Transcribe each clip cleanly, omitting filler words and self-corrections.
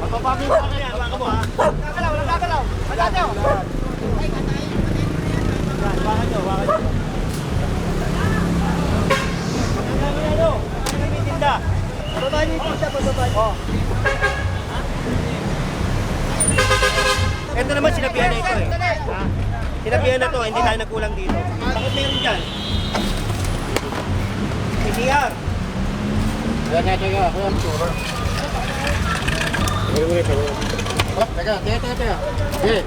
Mapapamit sa kanya, baka mo ha? Gagalaw, gagalaw. Magagaw. Baka nyo, baka nyo. Ano? Ano may tinda? Bababa niyo yung tinda, bababa niyo. Ito naman sinabihan na ito eh. Ha? Sinabihan na to, hindi tayo nagkulang dito. Bakit meron dyan? PCR. Yan na, teka. Teka. Okay.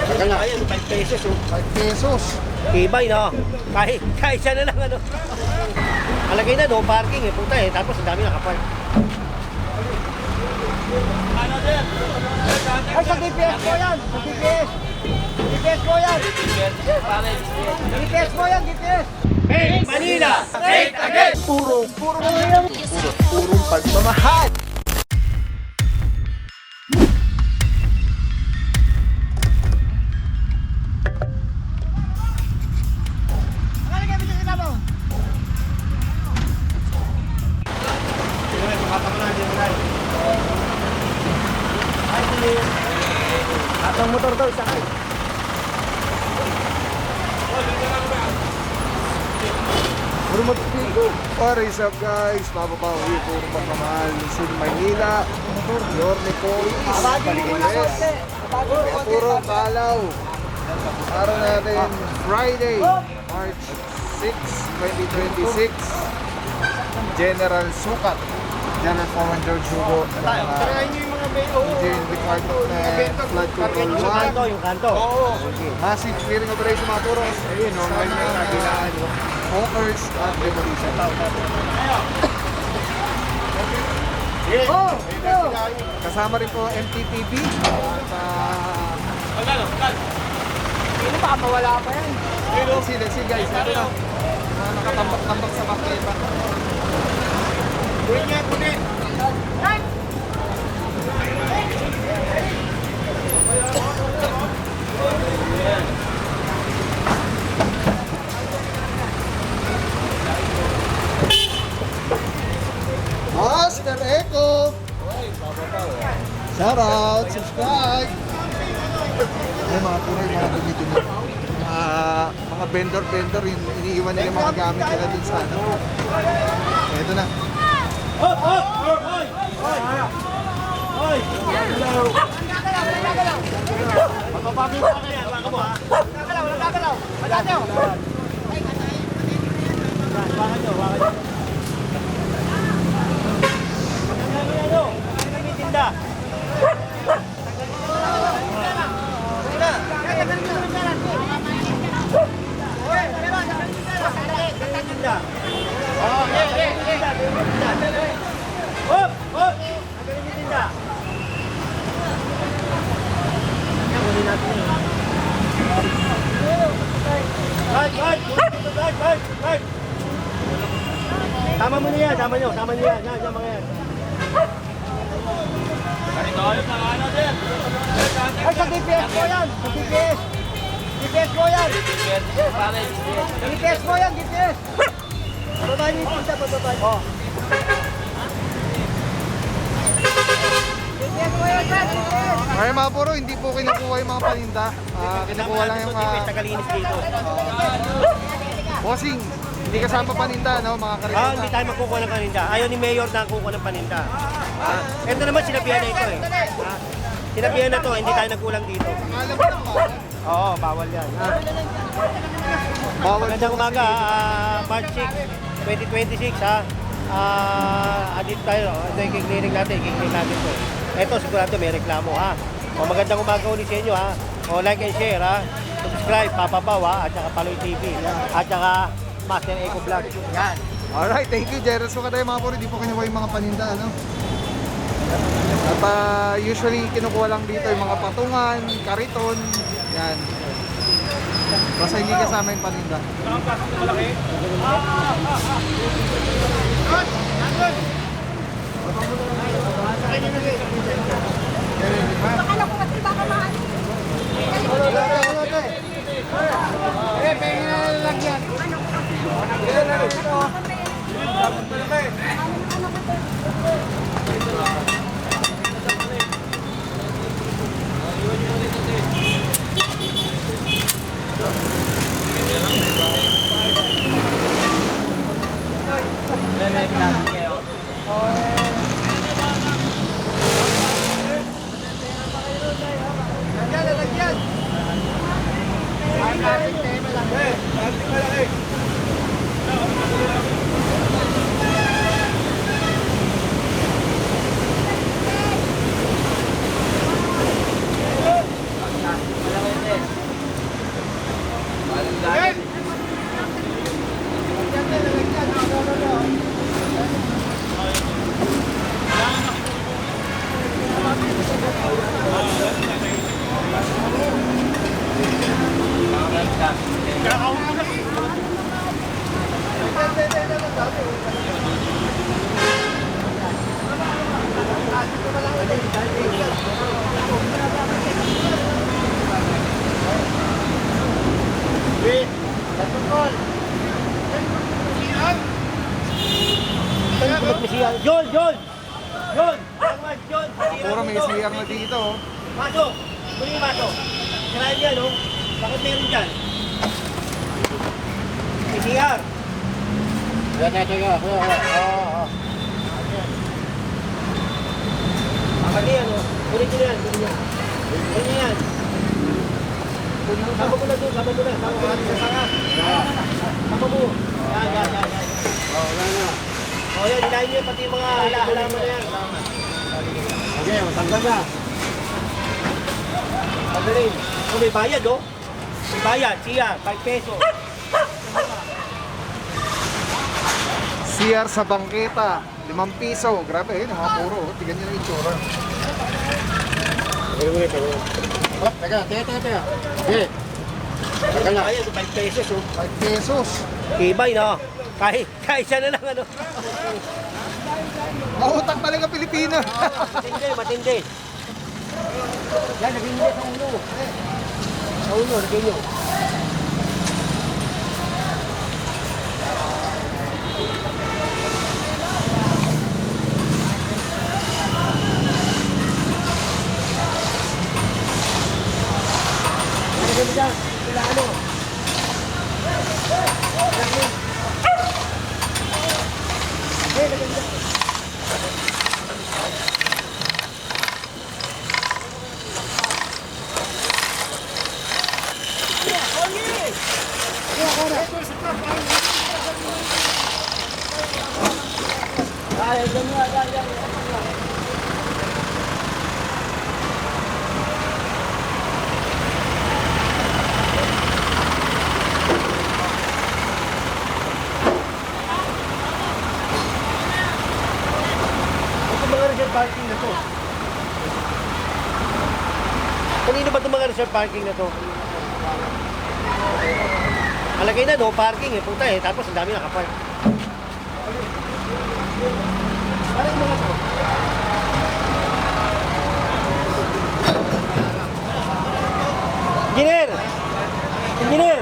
Teka na. Ayan, 5 pesos oh. 5 pesos. Tibay no? Kahit siya na lang ano. Alagay na no parking eh, puta eh. Tapos ang dami nakapark. Ano din? Ay, sa DPS mo yan! Sa DPS! DPS mo yan! DPS mo yan, DPS! Hey, Manila! Straight again! Purong pagmamahal! Atang motor daw, sakay. What is up guys? Mapapawi po ng pagmamahal Luzon, Maynila. Your Nicole is Balikiles. Puro Kalaw. Araw natin Friday, March 6, 2026. General Sukat, General Foreman George Hugo Engineering Department na Flood Control 1. Yung kanto. Massive clearing operation mga turos. Ayun, normal na kagilaan. Hawkers at demolition. Kasama rin po MTTV at Sino pa? Mawala pa yan. let's see guys, ito na nakatambak-tambak sa makita. Kunin niya, kunin. Master Echo! Shout out! Subscribe! Ay mga tunay, mga ganito na. Mga vendor, iniiwan nila mga gamit nila dun sa ano. Ito na. Hoy! Hello! Mapapamit sa kanya, baka mo ha? Gagalaw! Magagaw! Baka nyo. Ano may tinda? Tama mo niya, sama niyo yan. Yan mga yan. Ay, sa DPS mo yan! Sa DPS! DPS mo yan! DPS mo yan, DPS! Bababa niyo yung punta, bababa niyo. DPS mo yan, DPS! Ay mga puro, hindi po kinukuha yung mga paninda. Kinukuha lang yung Tagalinis dito. bossing. Hindi kasama paninda, no? Mga karita. Hindi tayo magkukuha ng paninda. Ayaw ni Mayor na kukuha ng paninda. Ito naman sinabihan na ito eh. Sinabihan na to, hindi tayo nagkulang dito. Alam mo lang ba? Oo, bawal yan. Bawal. Magandang umaga, March 6, 2026 ha. Adit tayo, ito yung clearing natin to. Ito, sigurado may reklamo ha. O magandang umaga ulit sa inyo ha. O like and share ha. Subscribe, Papa Baw ha, at saka Paloy TV. At saka Master Eco Vlog. Yan. Alright, thank you, Jerry. So tayo mga puro, hindi po kinukuha yung mga paninda, ano? At usually kinukuha lang dito yung mga patungan, kariton, yan. Basta hindi kasama yung paninda. Akala ko kasi baka mahal. Pengen na lalagyan. Ano? John! John! John! John! Puro may CR na dito. Oh. Maso! Muli yung maso. Sirahan yan, no? Bakit meron dyan? CR. Teka. Oo. Mali yan, no? Kunin ko yan, kunin yan. Kunin yan. Sama mo na doon, sama mo na. Sama mo na sa sanga. Sama mo. Yan. Oo, na. O yan, hilahin nyo pati yung mga halaman na yan. Okay, matanggal na. Pagaling. O may bayad, oh. May bayad, siya, 5 pesos. CR sa bangketa, 5 piso. Grabe, yun, mga puro. Oh. Tignan nyo na yung itsura. Oh, teka. Okay. Tanggal na. Bayad, 5 pesos, oh. 5 pesos. Ibay, no? Kahit siya na lang, ano. Mautang pala ng Pilipino. Matindi. Yan, naging nyo sa ulo. Sa ulo, naging nyo. Naging dyan, sila ano. Naging dyan. Ito mga reserve parking na to. Kanino ba itong mga reserve parking na to? Malagay na no parking eh, puta eh, tapos ang dami nakapark. Parang mga to. Engineer!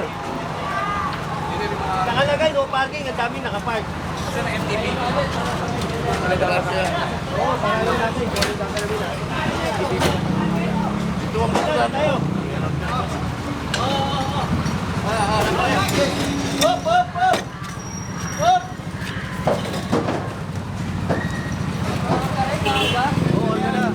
Nakalagay no parking, ang dami nakapark. Oo, pangalan natin. Ito ang mga tayo. Hop! Oo, yan na.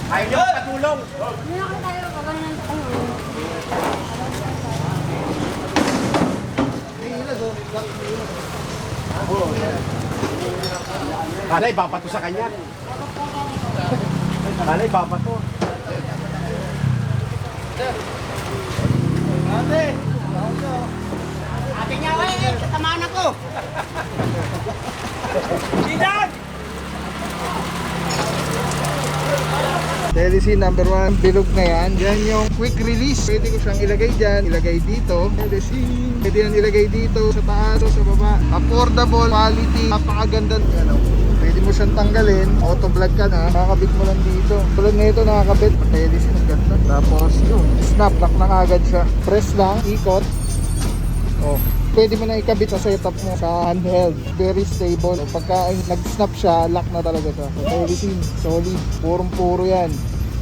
Ayaw niyo patulong. Hindi na kayo tayo, pagkanan tayo. Kalay, babato sa kanya. Kalay, babato. Ate niya, tatamaan ako. Sidan! Telecine number 1, bilog na yan. Yan yung quick release. Pwede ko siyang ilagay dyan, ilagay dito. Telecine. Pwede yan ilagay dito, sa taas o sa baba. Affordable, quality, napakaganda. Yan, oh. Pwede mo siyang tanggalin. Auto vlog ka na, nakakabit mo lang dito. Tulad na ito, nakakabit. Telecine, ang ganda. Tapos yun, snap, lock na agad siya. Press lang, ikot. Oh. Pwede mo na ikabit sa setup mo sa handheld. Very stable. Pagka nag-snap siya, lock na talaga siya. So, Telecine, solid. Purong-puro yan.